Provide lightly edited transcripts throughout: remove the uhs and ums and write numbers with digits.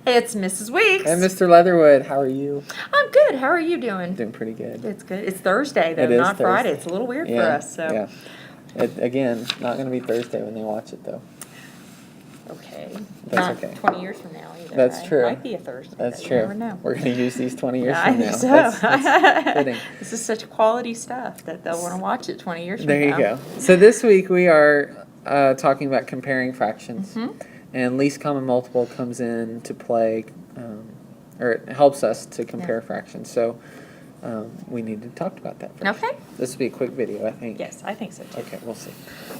It's Mrs. Weeks. And Mr. Leatherwood, how are you? I'm good. How are you doing? Doing pretty good. It's good. It's Thursday, though, It is not Friday. Thursday. It's a little weird for Yeah, us. So. yeah. Again, not going to be Thursday when they watch it, though. Okay. That's not okay. 20 years from now either. That's right? true. It might be a Thursday. That's You true. never know. We're going to use these 20 years Yeah, from I think now. so. That's fitting. This is such quality stuff that they'll want to watch it 20 years from There now. you go. So this week we are talking about comparing fractions. Mm-hmm. And least common multiple comes in to play, or it helps us to compare fractions. So we need to talk about that first. Okay. This will be a quick video, I think. Yes, I think so too. Okay, we'll see.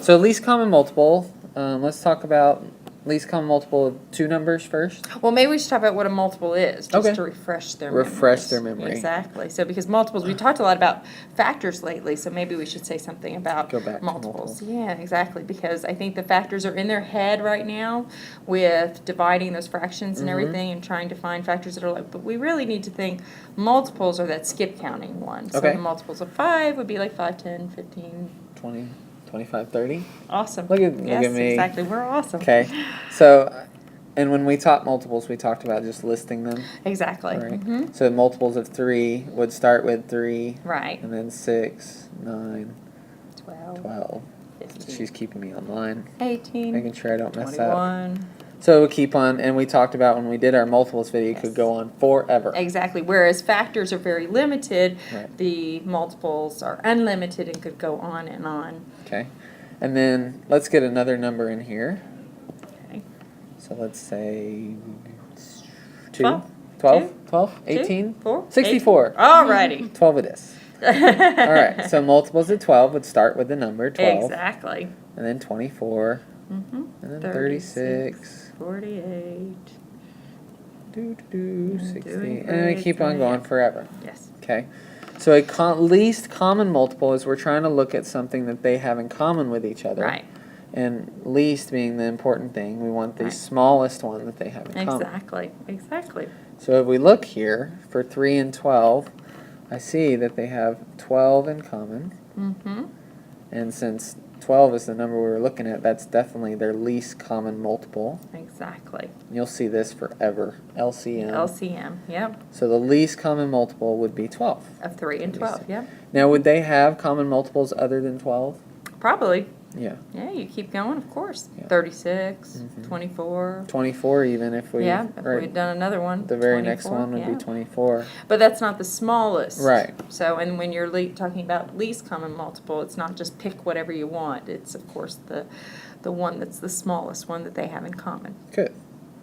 So least common multiple, let's talk about least common multiple of two numbers first. Well, maybe we should talk about what a multiple is, just Okay. to refresh their memory. Exactly. So because multiples, we talked a lot about factors lately, so maybe we should say something about Go back to multiples. Yeah, exactly. Because I think the factors are in their head right now with dividing those fractions and everything and trying to find factors that are like, but we really need to think multiples are that skip counting one. So Okay. the multiples of 5 would be like 5, 10, 15. 20, 25, 30. Awesome. Look at yes, me. Exactly. We're awesome. Okay. So, and when we taught multiples, we talked about just listing them. Exactly. Right. Mm-hmm. So multiples of 3 would start with 3. Right. And then 6, 9, 12. 12. 15. She's keeping me online. 18. Making sure I don't mess up. 21. So we'll keep on, and we talked about when we did our multiples video, it could go on forever. Exactly. Whereas factors are very limited, Right. the multiples are unlimited and could go on and on. Okay. And then let's get another number in here. Okay. So let's say 2. 12. 12? 12? 18? 4? 64. Alrighty. 12 it is. Alright, so multiples of 12 would start with the number 12. Exactly. And then 24. Mm-hmm. And then 36. 48. 60. Doing And then we great. keep on going forever. Yes. Okay. So a least common multiple is we're trying to look at something that they have in common with each other. Right. And least being the important thing, we want the Right. smallest one that they have in common. Exactly. Exactly. So if we look here for 3 and 12, I see that they have 12 in common. Mm-hmm. And since 12 is the number we were looking at, that's definitely their least common multiple. Exactly. You'll see this forever. LCM. LCM. Yep. So the least common multiple would be 12. Of 3 and 12. Yep. Now, would they have common multiples other than 12? Probably. Yeah. Yeah, you keep going, of course. Yeah. 36, Mhm. 24. 24 even if we... Yeah, if right, we'd done another one. the very next 24, one would yeah. be 24. But that's not the smallest. Right. So, and when you're talking about least common multiple, it's not just pick whatever you want. It's, of course, the one that's the smallest one that they have in common. Good.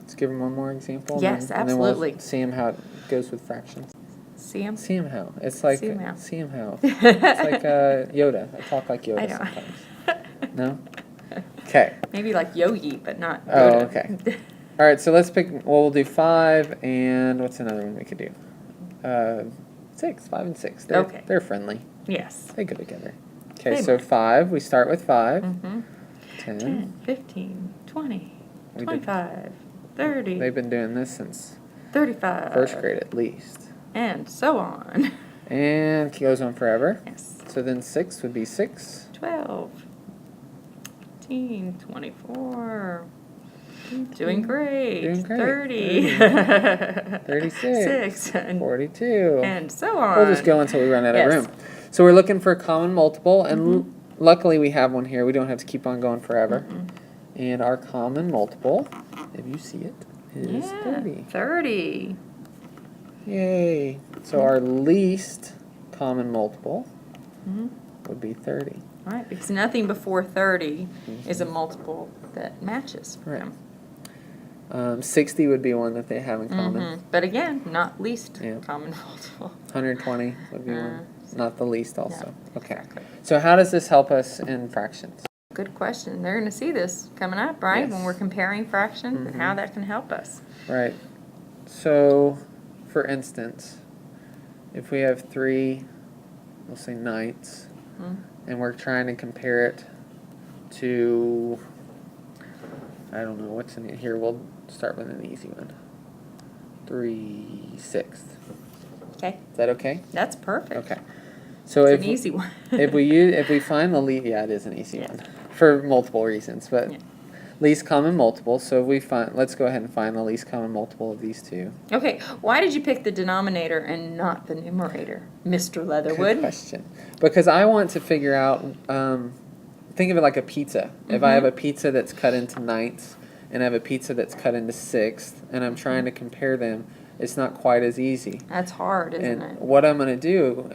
Let's give them one more example. and Yes, then, and then we'll absolutely. see them how it goes with fractions. See 'em? See 'em how. It's like... See 'em how. See 'em how. It's like Yoda. I talk like Yoda I know. sometimes. No? Okay. Maybe like Yogi, but not Oh, Yoda. okay. All right, so let's pick... Well, we'll do 5 and... What's another one we could do? 6. 5 and 6. They're, Okay. They're friendly. Yes. They go together. Okay, They so might. 5. We start with 5. Mm-hmm. 10. 10, 15, 20, We did- 25, 30, They've been doing this since 35. first grade at least. And so on. And it goes on forever. Yes. So then 6 would be 6. 12, 18, 24. Doing great. Doing great. 30. 36. 6. And 42. and so on. We'll just go until we run out of Yes. room. So we're looking for a common multiple, and luckily we have one here. We don't have to keep on going forever. And our common multiple, if you see it, is Yeah, 30. 30. Yay. So our least common multiple Mhm. would be 30. Right, because nothing before 30 is a multiple that matches for Right. them. 60 would be one that they have in common. But again, not least Yeah. common multiple. 120 would be one. Not the least also. No, Okay. exactly. So how does this help us in fractions? Good question. They're going to see this coming up, right? Yes. When we're comparing fractions and how that can help us. Right. So, for instance, if we have 3, we'll say ninths, and we're trying to compare it to, I don't know, what's in it here? We'll start with an easy one. 3/6. Okay. Is that okay? That's perfect. Okay. So It's an easy one. if we find the least, yeah, it is an easy Yes. one for multiple reasons, but Yeah. least common multiple. So if we find, let's go ahead and find the least common multiple of these two. Okay, why did you pick the denominator and not the numerator, Mr. Good Leatherwood? question. Because I want to figure out, think of it like a pizza. If I have a pizza that's cut into ninths and I have a pizza that's cut into sixths and I'm trying to compare them, it's not quite as easy. That's hard, isn't And it? what I'm going to do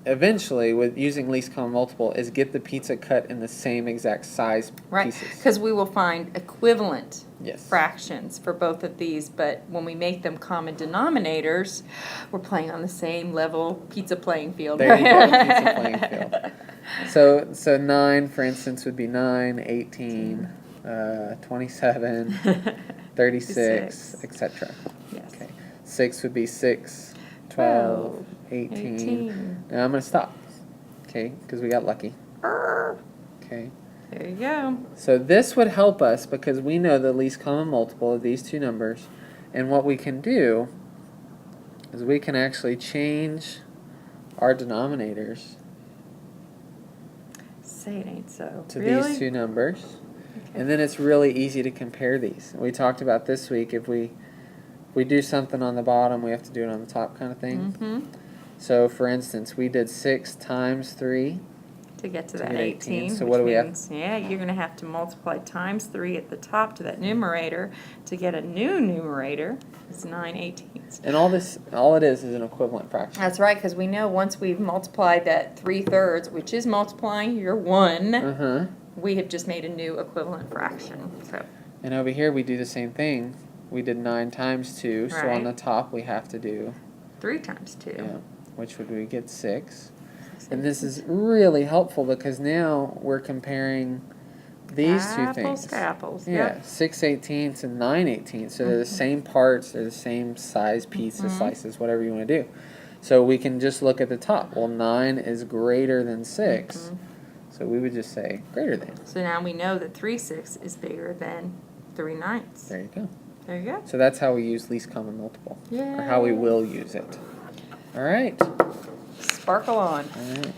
eventually with using least common multiple is get the pizza cut in the same exact size Right, pieces. because we will find equivalent Yes. fractions for both of these, but when we make them common denominators, we're playing on the same level pizza playing field. There you go, pizza playing field. So 9, for instance, would be 9, 18, 27, 36, etc. Yes. Okay. 6 would be 6, 12, 18. Now I'm going to stop, okay, because we got lucky. Okay. There you go. So this would help us because we know the least common multiple of these two numbers. And what we can do is we can actually change our denominators Say it ain't so. to Really? these two numbers. Okay. And then it's really easy to compare these. We talked about this week, if we do something on the bottom, we have to do it on the top kind of thing. Mm-hmm. So for instance, we did 6 times 3. To get to To that get 18. 18. So which what do we have? means, yeah, you're going to have to multiply times 3 at the top to that numerator to get a new numerator. It's 9/18. And all it is an equivalent fraction. That's right, because we know once we've multiplied that 3/3, which is multiplying your 1, Uh-huh. we have just made a new equivalent fraction. So, And over here we do the same thing. We did 9 times 2, so on Right. the top we have to do, 3 times 2. yeah, which would we get 6. And this is really helpful because now we're comparing these two things. Apples to apples. Yeah, Yep. 6/18 and 9/18. So they're the same parts, they're the same size pizza slices, whatever you want to do. So we can just look at the top. Well, 9 is greater than 6. So we would just say greater than. So now we know that 3/6 is bigger than 3/9. There you go. There you go. So that's how we use least common multiple. Yeah. Or how we will use it. All right. Sparkle on. All right.